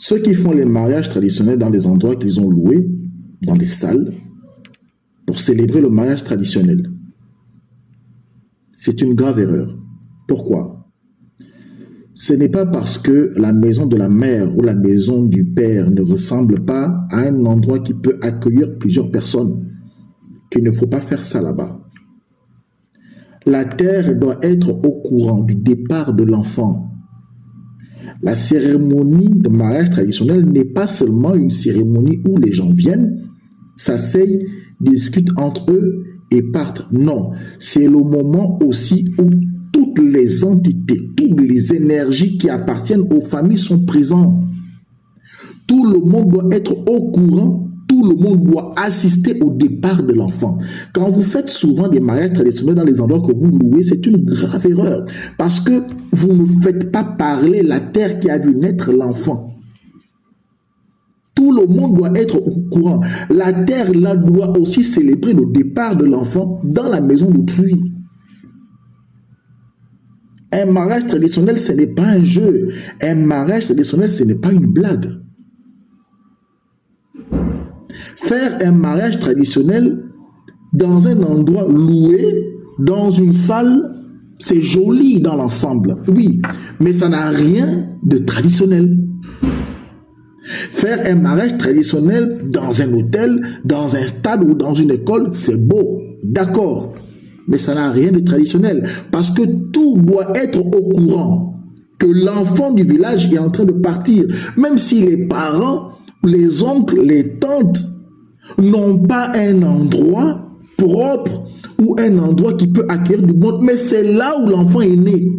Ceux qui font les mariages traditionnels dans des endroits qu'ils ont loués, dans des salles, pour célébrer le mariage traditionnel, c'est une grave erreur. Pourquoi? Ce n'est pas parce que la maison de la mère ou la maison du père ne ressemble pas à un endroit qui peut accueillir plusieurs personnes qu'il ne faut pas faire ça là-bas. La terre doit être au courant du départ de l'enfant. La cérémonie de mariage traditionnel n'est pas seulement une cérémonie où les gens viennent, s'asseyent, discutent entre eux et partent. Non, c'est le moment aussi où toutes les entités, toutes les énergies qui appartiennent aux familles sont présentes. Tout le monde doit être au courant, tout le monde doit assister au départ de l'enfant. Quand vous faites souvent des mariages traditionnels dans les endroits que vous louez, c'est une grave erreur. Parce que vous ne faites pas parler la terre qui a vu naître l'enfant. Tout le monde doit être au courant. La terre là doit aussi célébrer le départ de l'enfant dans la maison d'autrui. Un mariage traditionnel, ce n'est pas un jeu. Un mariage traditionnel, ce n'est pas une blague. Faire un mariage traditionnel dans un endroit loué, dans une salle, c'est joli dans l'ensemble, oui, mais ça n'a rien de traditionnel. Faire un mariage traditionnel dans un hôtel, dans un stade ou dans une école, c'est beau, d'accord, mais ça n'a rien de traditionnel, parce que tout doit être au courant que l'enfant du village est en train de partir, même si les parents, les oncles, les tantes n'ont pas un endroit propre ou un endroit qui peut accueillir du monde, mais c'est là où l'enfant est né.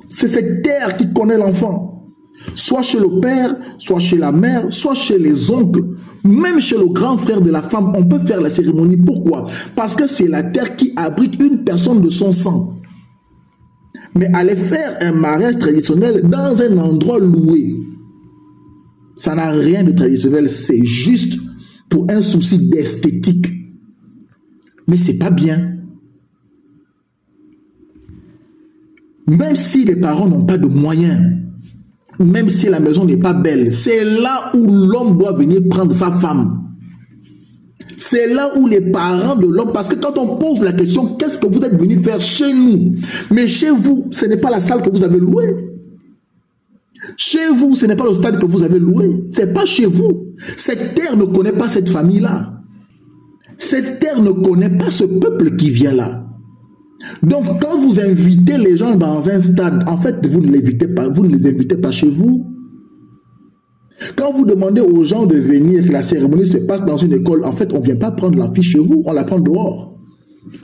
C'est cette terre qui connaît l'enfant. Soit chez le père, soit chez la mère, soit chez les oncles, même chez le grand frère de la femme, on peut faire la cérémonie. Pourquoi? Parce que c'est la terre qui abrite une personne de son sang. Mais aller faire un mariage traditionnel dans un endroit loué, ça n'a rien de traditionnel, c'est juste pour un souci d'esthétique. Mais c'est pas bien. Même si les parents n'ont pas de moyens, même si la maison n'est pas belle, c'est là où l'homme doit venir prendre sa femme. C'est là où les parents de l'homme, parce que quand on pose la question, qu'est-ce que vous êtes venu faire chez nous? Mais chez vous, ce n'est pas la salle que vous avez louée. Chez vous, ce n'est pas le stade que vous avez loué. Ce n'est pas chez vous. Cette terre ne connaît pas cette famille-là. Cette terre ne connaît pas ce peuple qui vient là. Donc, quand vous invitez les gens dans un stade, en fait, vous ne les invitez pas chez vous. Quand vous demandez aux gens de venir, que la cérémonie se passe dans une école, en fait, on ne vient pas prendre la fille chez vous, on la prend dehors.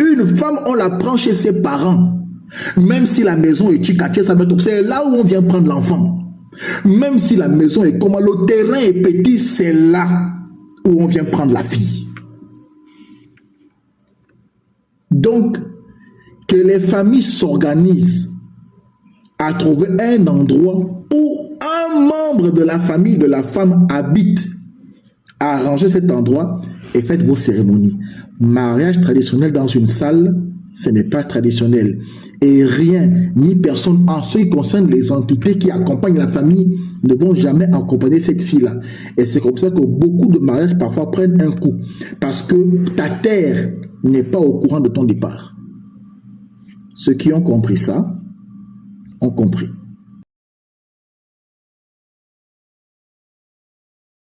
Une femme, on la prend chez ses parents. Même si la maison est chicaché, c'est là où on vient prendre l'enfant. Même si la maison est comme le terrain est petit, c'est là où on vient prendre la fille. Donc, que les familles s'organisent à trouver un endroit où un membre de la famille de la femme habite, à arranger cet endroit et faites vos cérémonies. Mariage traditionnel dans une salle, ce n'est pas traditionnel. Et rien, ni personne en ce qui concerne les entités qui accompagnent la famille ne vont jamais accompagner cette fille-là. Et c'est comme ça que beaucoup de mariages parfois prennent un coup. Parce que ta terre n'est pas au courant de ton départ. Ceux qui ont compris ça, ont compris.